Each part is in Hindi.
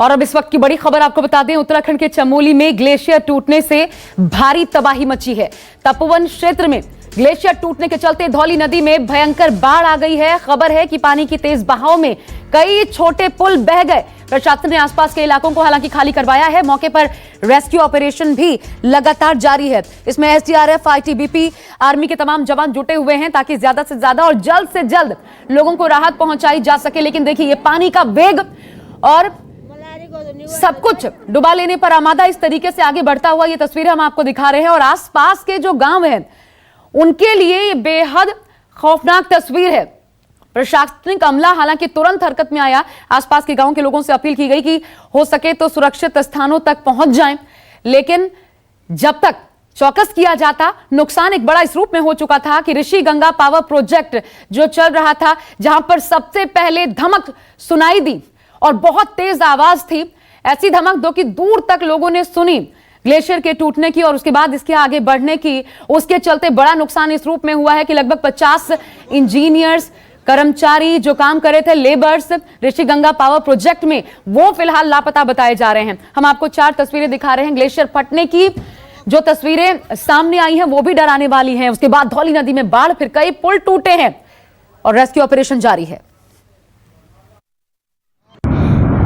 और अब इस वक्त की बड़ी खबर आपको बता दें, उत्तराखंड के चमोली में ग्लेशियर टूटने से भारी तबाही मची है। तपोवन क्षेत्र में ग्लेशियर टूटने के चलते धौली नदी में भयंकर बाढ़ आ गई है। खबर है कि पानी की तेज बहाव में कई छोटे पुल बह गए। प्रशासन ने आसपास के इलाकों को हालांकि खाली करवाया है। मौके पर रेस्क्यू ऑपरेशन भी लगातार जारी है। इसमें एसडीआरएफ, आईटीबीपी, आर्मी के तमाम जवान जुटे हुए हैं ताकि ज्यादा से ज्यादा और जल्द से जल्द लोगों को राहत पहुंचाई जा सके। लेकिन देखिए, ये पानी का वेग और सब कुछ डुबा लेने पर आमादा इस तरीके से आगे बढ़ता हुआ ये तस्वीरें हम आपको दिखा रहे हैं। और आसपास के जो गांव हैं उनके लिए ये बेहद खौफनाक तस्वीर है। प्रशासनिक अमला हालांकि तुरंत हरकत में आया। आसपास के गांव के लोगों से अपील की गई कि हो सके तो सुरक्षित स्थानों तक पहुंच जाएं। लेकिन जब तक चौकस किया जाता, नुकसान एक बड़ा इस रूप में हो चुका था कि ऋषि गंगा पावर प्रोजेक्ट जो चल रहा था, जहां पर सबसे पहले धमक सुनाई दी और बहुत तेज आवाज थी। ऐसी धमक दो कि दूर तक लोगों ने सुनी ग्लेशियर के टूटने की और उसके बाद इसके आगे बढ़ने की। उसके चलते बड़ा नुकसान इस रूप में हुआ है कि लगभग 50 इंजीनियर्स, कर्मचारी जो काम कर रहे थे, labours Rishi Ganga power project में, वो फिलहाल लापता बताए जा रहे हैं। हम आपको 4 तस्वीरें दिखा रहे हैं। ग्लेशियर फटने की जो तस्वीरें सामने आई हैं वो भी डराने वाली हैं। उसके बाद धौली नदी में बाढ़, फिर कई पुल टूटे हैं और रेस्क्यू ऑपरेशन जारी है।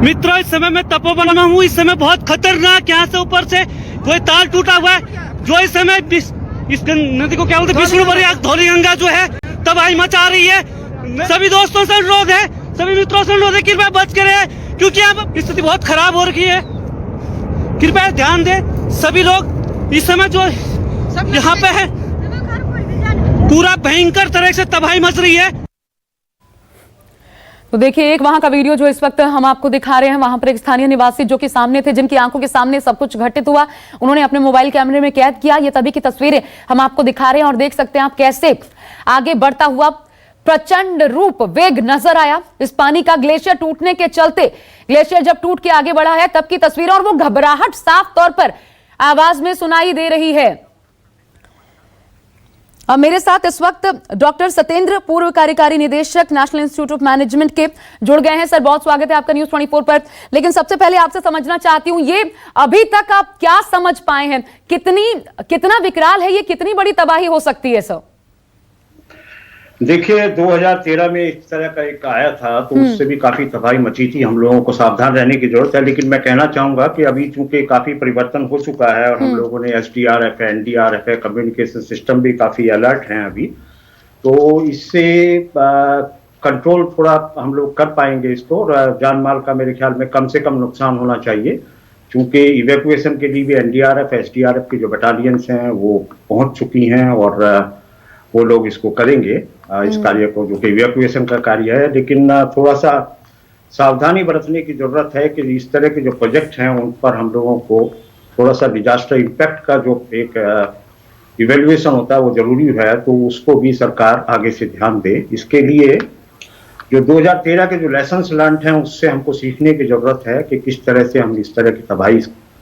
मित्रों, इस समय मैं तपोवन में हूँ। इस समय बहुत खतरनाक, यहाँ से ऊपर से कोई तार टूटा हुआ है जो इस समय इस नदी को क्या बोलते हैं, विष्णुपुरी धौली गंगा जो है तबाही मचा रही है। सभी दोस्तों से अनुरोध है, सभी मित्रों से अनुरोध है, कृपया बच कर रहे क्योंकि यहाँ स्थिति बहुत खराब हो रखी है। कृपया ध्यान दें सभी लोग। इस समय जो यहाँ पे है पूरा भयंकर तरह से तबाही मच रही है। तो देखिए, एक वहां का वीडियो जो इस वक्त हम आपको दिखा रहे हैं, वहां पर एक स्थानीय निवासी जो कि सामने थे, जिनकी आंखों के सामने सब कुछ घटित हुआ, उन्होंने अपने मोबाइल कैमरे में कैद किया। ये तभी की तस्वीरें हम आपको दिखा रहे हैं और देख सकते हैं आप कैसे आगे बढ़ता हुआ प्रचंड रूप वेग नजर आया इस पानी का। ग्लेशियर टूटने के चलते, ग्लेशियर जब टूट के आगे बढ़ा है तब की तस्वीरें, और वो घबराहट साफ तौर पर आवाज में सुनाई दे रही है। अब मेरे साथ इस वक्त डॉक्टर सतेंद्र, पूर्व कार्यकारी निदेशक नेशनल इंस्टीट्यूट ऑफ मैनेजमेंट के, जुड़ गए हैं। सर, बहुत स्वागत है आपका न्यूज़ 24 पर। लेकिन सबसे पहले आपसे समझना चाहती हूं, ये अभी तक आप क्या समझ पाए हैं, कितना विकराल है ये, कितनी बड़ी तबाही हो सकती है? सर देखिए, 2013 में इस तरह का एक आया था तो उससे भी काफी तबाही मची थी। हम लोगों को सावधान रहने की जरूरत है। लेकिन मैं कहना चाहूंगा कि अभी चूंकि काफी परिवर्तन हो चुका है और हम लोगों ने एसडीआरएफ है, एनडीआरएफ है, कम्युनिकेशन सिस्टम भी काफी अलर्ट हैं अभी, तो इससे कंट्रोल थोड़ा हम लोग कर पाएंगे इसको। और जान माल का मेरे ख्याल में कम से कम नुकसान होना चाहिए, क्योंकि इवैक्यूएशन के लिए भी एनडीआरएफ, एसडीआरएफ की जो बटालियंस हैं वो पहुंच चुकी हैं और वो लोग इसको करेंगे, इस कार्य को, जो कि इवैक्यूएशन का कार्य है। लेकिन थोड़ा सा सावधानी बरतने की जरूरत है कि इस तरह के जो प्रोजेक्ट हैं उन पर हम लोगों को थोड़ा सा डिजास्टर इम्पैक्ट का जो एक इवैल्यूएशन होता है वो जरूरी है, तो उसको भी सरकार आगे से ध्यान दे। इसके लिए जो 2013 के जो लेसन्स लर्न्ड हैं उससे हमको सीखने की जरूरत है कि किस तरह से हम इस तरह की तबाही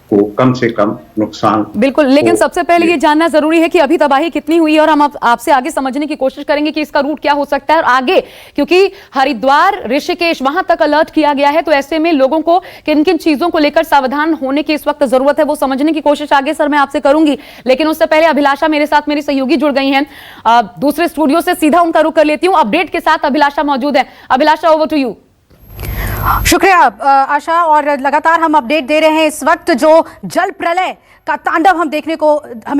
को कम से कम नुकसान। बिल्कुल, लेकिन सबसे पहले ये जानना जरूरी है कि अभी तबाही कितनी हुई है, और हम आपसे आगे समझने की कोशिश करेंगे कि इसका रूट क्या हो सकता है और आगे, क्योंकि हरिद्वार, ऋषिकेश वहां तक अलर्ट किया गया है। तो ऐसे में लोगों को किन किन चीजों को लेकर सावधान होने की इस वक्त जरूरत है, वो समझने की कोशिश आगे सर मैं आपसे करूंगी। लेकिन उससे पहले अभिलाषा मेरे साथ, मेरी सहयोगी जुड़ गई हैं दूसरे स्टूडियो से, सीधा उनका रुख कर लेती हूँ। अपडेट के साथ अभिलाषा मौजूद है। अभिलाषा, ओवर टू यू। शुक्रिया आशा। और लगातार हम अपडेट दे रहे हैं। इस वक्त जो जल प्रलय का तांडव हमें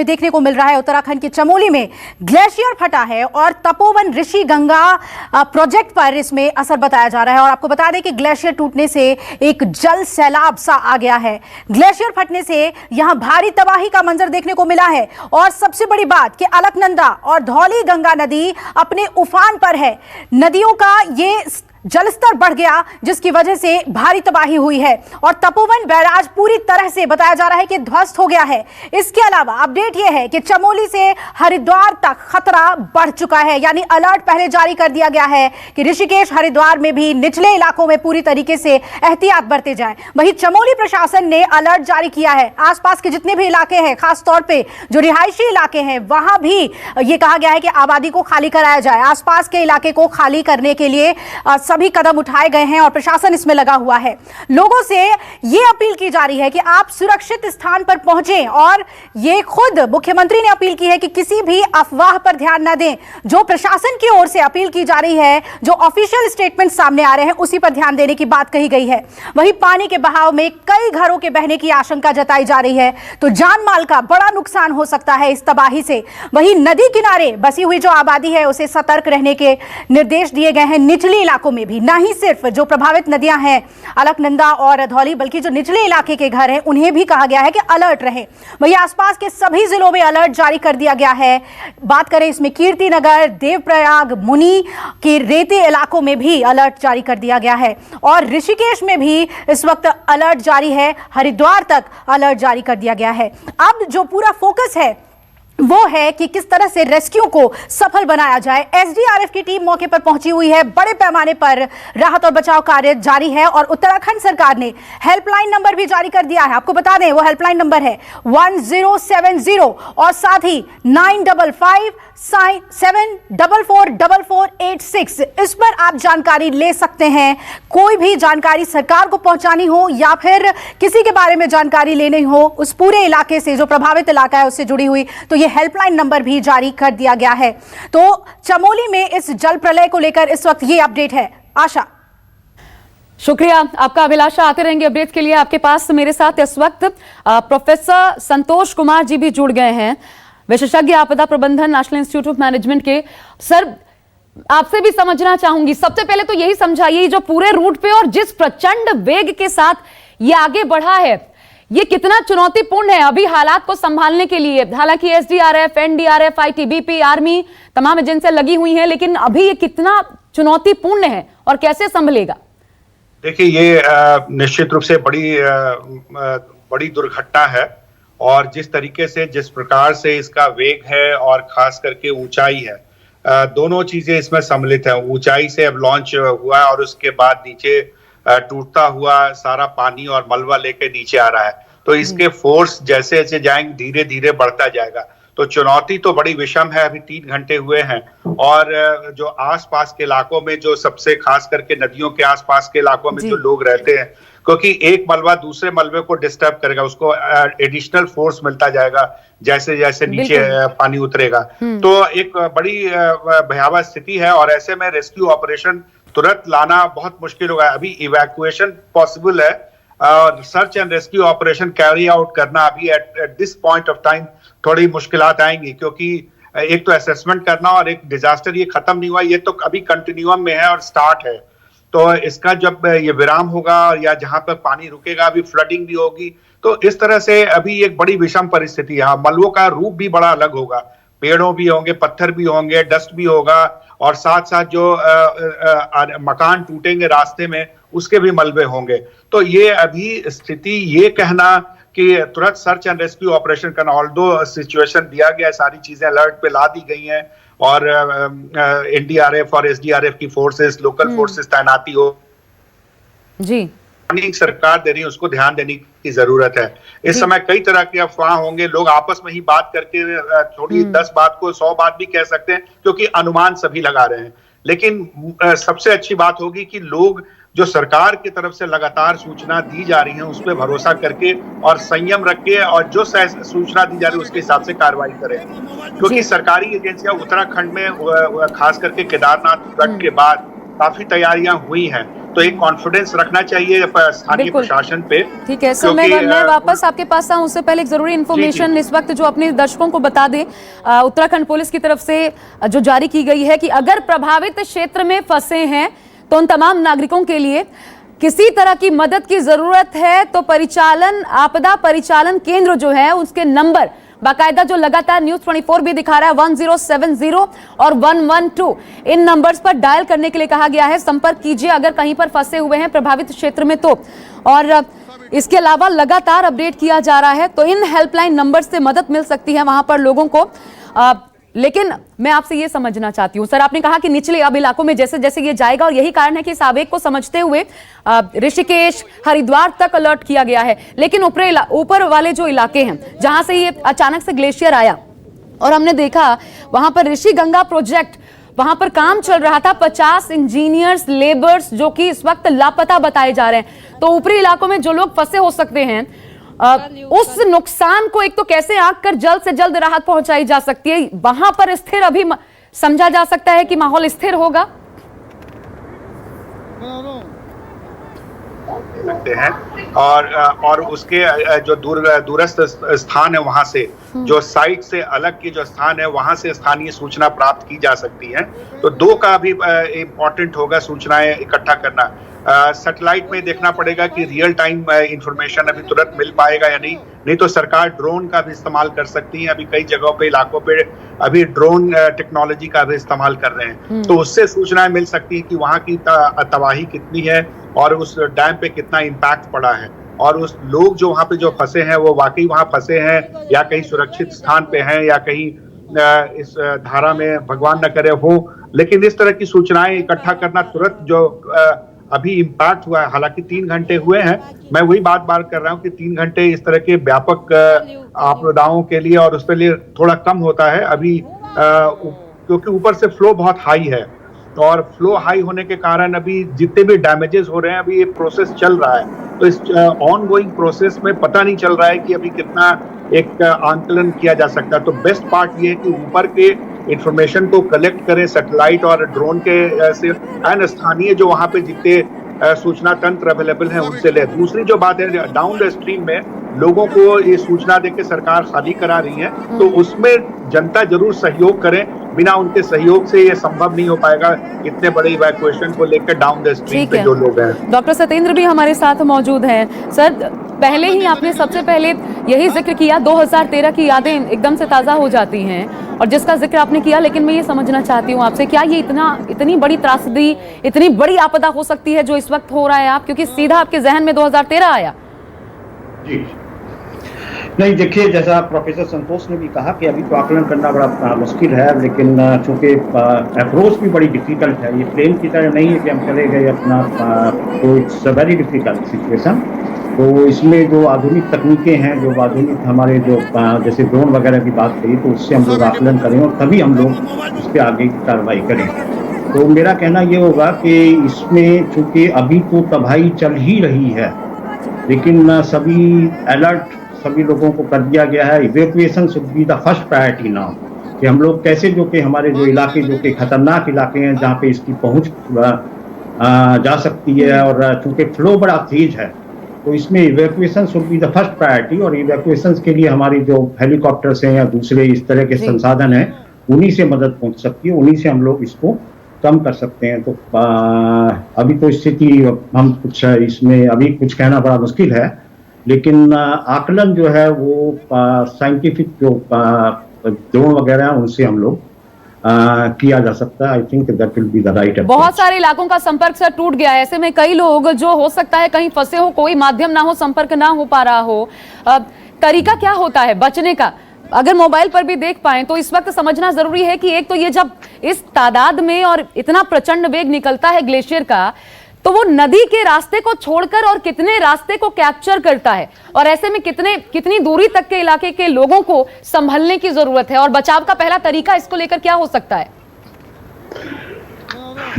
देखने को मिल रहा है उत्तराखंड के चमोली में, ग्लेशियर फटा है और तपोवन ऋषि गंगा प्रोजेक्ट पर इसमें असर बताया जा रहा है। और आपको बता दें कि ग्लेशियर टूटने से एक जल सैलाब सा आ गया है। ग्लेशियर फटने से यहां भारी तबाही का मंजर देखने को मिला है। और सबसे बड़ी बात कि अलकनंदा और धौली गंगा नदी अपने उफान पर है। नदियों का ये जलस्तर बढ़ गया जिसकी वजह से भारी तबाही हुई है और तपोवन बैराज पूरी तरह से बताया जा रहा है कि ध्वस्त हो गया है। इसके अलावा अपडेट यह है कि चमोली से हरिद्वार तक खतरा बढ़ चुका है, यानी अलर्ट पहले जारी कर दिया गया है कि ऋषिकेश, हरिद्वार में भी निचले इलाकों में पूरी तरीके से एहतियात बरते जाएं। वहीं चमोली प्रशासन ने अलर्ट जारी किया है। आसपास के जितने भी इलाके हैं, खासतौर पर जो रिहायशी इलाके हैं, वहां भी ये कहा गया है कि आबादी को खाली कराया जाए। आसपास के इलाके को खाली करने के लिए सभी कदम उठाए गए हैं और प्रशासन इसमें लगा हुआ है। लोगों से ये अपील की जा रही है कि आप सुरक्षित स्थान पर पहुंचें और ये खुद मुख्यमंत्री ने अपील की है कि किसी भी अफवाह पर ध्यान न दें। जो प्रशासन की ओर से अपील की जा रही है, जो ऑफिशियल स्टेटमेंट सामने आ रहे हैं, उसी पर ध्यान देने की बात कही गई है। वहीं पानी के बहाव में कई घरों के बहने की आशंका जताई जा रही है, तो जान माल का बड़ा नुकसान हो सकता है इस तबाही से। वहीं नदी किनारे बसी हुई जो आबादी है उसे सतर्क रहने के निर्देश दिए गए हैं। निचले इलाकों में भी, ना ही सिर्फ जो प्रभावित नदियां हैं अलकनंदा और धौली, बल्कि जो निचले इलाके के घर हैं उन्हें भी कहा गया है कि अलर्ट रहें। वहीं आसपास के सभी जिलों में अलर्ट जारी कर दिया गया है। बात करें इसमें कीर्तिनगर, देवप्रयाग, मुनी के रेती इलाकों में भी अलर्ट जारी कर दिया गया है और ऋषिकेश में भी इस वक्त अलर्ट जारी है। हरिद्वार तक अलर्ट जारी कर दिया गया है। अब जो पूरा फोकस है वो है कि किस तरह से रेस्क्यू को सफल बनाया जाए। एसडीआरएफ की टीम मौके पर पहुंची हुई है। बड़े पैमाने पर राहत और बचाव कार्य जारी है और उत्तराखंड सरकार ने हेल्पलाइन नंबर भी जारी कर दिया है। आपको बता दें वो हेल्पलाइन नंबर है 1070 और साथ ही 955-744-4486। इस पर आप जानकारी ले सकते हैं। कोई भी जानकारी सरकार को पहुंचानी हो या फिर किसी के बारे में जानकारी लेनी हो उस पूरे इलाके से, जो प्रभावित इलाका है उससे जुड़ी हुई, तो ये हेल्पलाइन नंबर भी जारी कर दिया गया है। तो चमोली में इस जल प्रलय को लेकर इस वक्त ये अपडेट है। आशा, शुक्रिया आपका अभिलाषा। आते रहेंगे अपडेट के लिए आपके पास। मेरे साथ इस वक्त प्रोफेसर संतोष कुमार जी भी जुड़ गए हैं, विशेषज्ञ आपदा प्रबंधन, नेशनल इंस्टीट्यूट ऑफ मैनेजमेंट के। सर, आपसे भी समझना चाहूंगी, सबसे पहले तो यही समझाइए जो पूरे रूट पे और जिस प्रचंड वेग के साथ ये आगे बढ़ा है, ये कितना चुनौतीपूर्ण है अभी हालात को संभालने के लिए। हालांकि एसडीआरएफ, एनडीआरएफ, आईटीबीपी, आर्मी, तमाम एजेंसियां लगी हुई हैं, लेकिन अभी ये कितना चुनौतीपूर्ण है और कैसे संभलेगा? देखिए, ये निश्चित रूप से बड़ी दुर्घटना है और जिस तरीके से, जिस प्रकार से इसका वेग है और खास करके ऊंचाई है, दोनों चीजें इसमें सम्मिलित है। ऊंचाई से अब लॉन्च हुआ और उसके बाद नीचे टूटता हुआ सारा पानी और मलबा लेके नीचे आ रहा है, तो इसके फोर्स जैसे जैसे जाएंगे धीरे धीरे बढ़ता जाएगा। तो चुनौती तो बड़ी विषम है। अभी 3 घंटे हुए हैं और जो आसपास के इलाकों में, जो सबसे खास करके नदियों के आसपास के इलाकों में जो लोग रहते हैं, क्योंकि एक मलबा दूसरे मलबे को डिस्टर्ब करेगा, उसको एडिशनल फोर्स मिलता जाएगा जैसे जैसे नीचे पानी उतरेगा। तो एक बड़ी भयावह स्थिति है और ऐसे में रेस्क्यू ऑपरेशन तुरंत लाना बहुत मुश्किल होगा। अभी इवैक्यूएशन पॉसिबल है और search and rescue operation carry out करना अभी at this point of time थोड़ी मुश्किलात आएंगी, क्योंकि एक तो असेसमेंट करना और एक डिजास्टर ये खत्म नहीं हुआ, ये तो अभी कंटिन्यूअम में है और स्टार्ट है। तो इसका जब ये विराम होगा या जहां पर पानी रुकेगा, अभी फ्लडिंग भी होगी, तो इस तरह से अभी एक बड़ी विषम परिस्थिति है। मलबों का रूप भी बड़ा अलग होगा, पेड़ों भी होंगे, पत्थर भी होंगे, डस्ट भी होगा और साथ साथ जो मकान टूटेंगे रास्ते में उसके भी मलबे होंगे। तो ये अभी स्थिति, ये कहना कि तुरंत सर्च एंड रेस्क्यू ऑपरेशन करना, ऑल्दो सिचुएशन दिया गया, सारी चीजें अलर्ट पे ला दी गई हैं और एनडीआरएफ और एसडीआरएफ की फोर्सेस, लोकल फोर्सेस तैनाती हो जी, सरकार दे रही है, उसको ध्यान देने की जरूरत है। इस समय कई तरह के अफवाह होंगे, लोग आपस में ही बात करके थोड़ी 10 बात को 100 बात भी कह सकते हैं, क्योंकि अनुमान सभी लगा रहे हैं। लेकिन सबसे अच्छी बात होगी कि लोग जो सरकार की तरफ से लगातार सूचना दी जा रही है उस पर भरोसा करके और संयम रख के और जो सूचना दी जा रही है उसके हिसाब से कार्रवाई करें, क्योंकि सरकारी एजेंसियां उत्तराखंड में खास करके केदारनाथ गढ़ के बाद काफी तैयारियां हुई हैं, तो एक कॉन्फिडेंस रखना चाहिए स्थानीय प्रशासन पे। ठीक है सर, मैं वापस आपके पास आऊं उससे पहले एक जरूरी इन्फॉर्मेशन इस वक्त जो अपने दर्शकों को बता दें, उत्तराखंड पुलिस की तरफ से जो जारी की गई है कि अगर प्रभावित क्षेत्र में फंसे हैं तो उन तमाम नागरिकों के लिए किसी तरह की मदद की जरूरत है तो आपदा परिचालन केंद्र जो है उसके नंबर बाकायदा जो लगातार न्यूज 24 भी दिखा रहा है 1070 और 112, इन नंबर्स पर डायल करने के लिए कहा गया है। संपर्क कीजिए अगर कहीं पर फंसे हुए हैं प्रभावित क्षेत्र में तो। और इसके अलावा लगातार अपडेट किया जा रहा है, तो इन हेल्पलाइन नंबर से मदद मिल सकती है वहां पर लोगों को। लेकिन मैं आपसे ये समझना चाहती हूँ सर, आपने कहा कि निचले अब इलाकों में जैसे जैसे ये जाएगा और यही कारण है कि इस आवेग को समझते हुए ऋषिकेश, हरिद्वार तक अलर्ट किया गया है, लेकिन ऊपर वाले जो इलाके हैं जहां से ये अचानक से ग्लेशियर आया और हमने देखा वहां पर ऋषि गंगा प्रोजेक्ट वहां पर काम चल रहा था। 50 इंजीनियर्स, लेबर्स जो कि इस वक्त लापता बताए जा रहे हैं। तो ऊपरी इलाकों में जो लोग फंसे हो सकते हैं, उस नुकसान को एक तो कैसे आंक कर जल्द से जल्द राहत पहुंचाई जा सकती है, वहां पर स्थिर अभी समझा जा सकता है कि माहौल स्थिर होगा। सकते हैं और उसके जो दूरस्थ स्थान है वहां से, जो साइट से अलग के जो स्थान है वहां से स्थानीय सूचना प्राप्त की जा सकती है। तो दो का भी इम्पोर्टेंट होगा सूचनाएं इकट्ठा करना। सैटेलाइट में देखना पड़ेगा कि रियल टाइम इंफॉर्मेशन अभी तुरंत मिल पाएगा या नहीं तो सरकार ड्रोन का भी इस्तेमाल कर सकती है। अभी कई जगहों पे, इलाकों पे अभी ड्रोन टेक्नोलॉजी का भी इस्तेमाल कर रहे हैं, तो उससे सूचनाएं मिल सकती है कि वहां की तबाही कितनी है और उस डैम पे कितना इम्पैक्ट पड़ा है, और उस लोग जो वहां पे जो फंसे हैं वो वाकई वहां फंसे हैं या कहीं सुरक्षित स्थान पे हैं या कहीं इस धारा में भगवान न करे हो। लेकिन इस तरह की सूचनाएं इकट्ठा करना तुरंत जो अभी इम्पैक्ट हुआ है, हालांकि 3 घंटे हुए हैं, मैं वही बात कर रहा हूं कि 3 घंटे इस तरह के व्यापक आपदाओं के लिए और उसके लिए थोड़ा कम होता है अभी, क्योंकि ऊपर से फ्लो बहुत हाई है और फ्लो हाई होने के कारण अभी जितने भी डैमेजेस हो रहे हैं, अभी ये प्रोसेस चल रहा है। तो इस ऑन गोइंग प्रोसेस में पता नहीं चल रहा है कि अभी कितना एक आंकलन किया जा सकता है। तो बेस्ट पार्ट ये है कि ऊपर के इंफॉर्मेशन को कलेक्ट करें सैटेलाइट और ड्रोन के से, एंड स्थानीय जो वहां पे जितने सूचना तंत्र अवेलेबल हैं उनसे ले। दूसरी जो बात है, डाउन द स्ट्रीम में लोगों को ये सूचना देकर सरकार खाली करा रही है, तो उसमें जनता जरूर सहयोग करें। बिना उनके सहयोग से ये संभव नहीं हो पाएगा इतने बड़े इवैक्यूएशन को लेकर डाउन द स्ट्रीम पे जो लोग हैं। डॉक्टर सत्येंद्र भी हमारे साथ मौजूद हैं। सर, पहले ही आपने सबसे पहले यही जिक्र किया, 2013 की यादें एकदम से ताजा हो जाती हैं और जिसका जिक्र आपने किया, लेकिन मैं ये समझना चाहती हूँ आपसे, क्या ये इतनी बड़ी त्रासदी, इतनी बड़ी आपदा हो सकती है जो इस वक्त हो रहा है आप, क्योंकि सीधा आपके जहन में 2013 आया? जी नहीं, देखिए, जैसा प्रोफेसर संतोष ने भी कहा कि अभी तो आकलन करना बड़ा मुश्किल है, लेकिन चूंकि अप्रोच भी बड़ी डिफिकल्ट है, ये प्लेन की तरह नहीं है कि हम चले गए अपना, तो it's a very difficult situation. तो इसमें जो आधुनिक तकनीकें हैं, जो आधुनिक हमारे जो जैसे ड्रोन वगैरह की बात करी, तो उससे हम लोग आकलन करें और तभी हम लोग इस पर आगे की कार्रवाई करें। तो मेरा कहना ये होगा कि इसमें चूंकि अभी तो तबाही चल ही रही है, लेकिन सभी अलर्ट सभी लोगों को कर दिया गया है। Evacuation should be the first priority now, कि हम लोग कैसे जो कि हमारे जो इलाके जो कि खतरनाक इलाके हैं जहाँ पे इसकी पहुँच जा सकती है, और चूंकि फ्लो बड़ा तेज है, तो इसमें evacuation should be the first priority. और इवैक्यूएशन के लिए हमारी जो हेलीकॉप्टर्स हैं या दूसरे इस तरह के संसाधन हैं, उन्हीं से मदद पहुँच सकती है, उन्हीं से हम लोग इसको कम कर सकते हैं। तो अभी तो स्थिति हम कुछ इसमें अभी कुछ कहना बड़ा मुश्किल है, लेकिन आकलन जो है वो साइंटिफिक जो ड्रोन वगैरह हैं उनसे हम लोग किया जा सकता है। I think that will be the right approach. बहुत सारे इलाकों का संपर्क सर टूट गया है, ऐसे में कई लोग जो हो सकता है कहीं फंसे हो, कोई माध्यम ना हो, संपर्क ना हो पा रहा हो, तरीका क्या होता है बचने का? अगर मोबाइल पर भी देख पाएं तो इस वक्त समझना जरूरी है कि एक तो ये जब इस तादाद में और इतना प्रचंड वेग निकलता है ग्लेशियर का, तो वो नदी के रास्ते को छोड़कर और कितने रास्ते को कैप्चर करता है, और ऐसे में कितनी दूरी तक के इलाके के लोगों को संभलने की जरूरत है, और बचाव का पहला तरीका इसको लेकर क्या हो सकता है?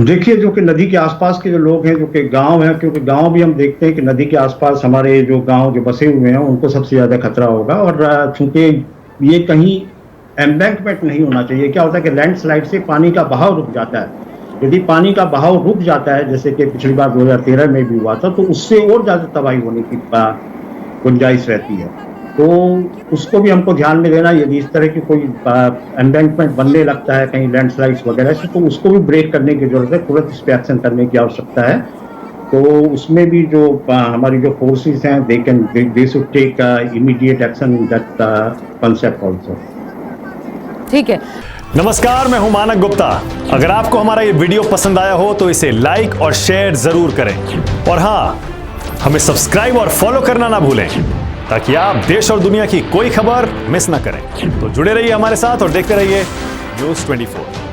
देखिए, जो कि नदी के आसपास के जो लोग हैं, जो कि गांव हैं, क्योंकि गांव भी हम देखते हैं कि नदी के आसपास हमारे जो गांव जो बसे हुए हैं उनको सबसे ज्यादा खतरा होगा। और चूंकि ये कहीं एम्बैंकमेंट नहीं होना चाहिए। क्या होता है कि लैंडस्लाइड से पानी का बहाव रुक जाता है। यदि पानी का बहाव रुक जाता है, जैसे कि पिछली बार 2013 में भी हुआ था, तो उससे और ज्यादा तबाही होने की गुंजाइश रहती है। तो उसको भी हमको ध्यान में देना, यदि इस तरह की कोई एम्बैंकमेंट बनने लगता है कहीं लैंडस्लाइड्स वगैरह से, तो उसको भी ब्रेक करने की जरूरत है, तुरंत इस पर एक्शन करने की आवश्यकता है। तो उसमें भी जो हमारी जो फोर्सेस हैं, they should take immediate action in that concept also. ठीक है। नमस्कार, मैं हूं मानक गुप्ता। अगर आपको हमारा ये वीडियो पसंद आया हो तो इसे लाइक और शेयर जरूर करें, और हाँ, हमें सब्सक्राइब और फॉलो करना ना भूलें, ताकि आप देश और दुनिया की कोई खबर मिस ना करें। तो जुड़े रहिए हमारे साथ और देखते रहिए न्यूज़ 24।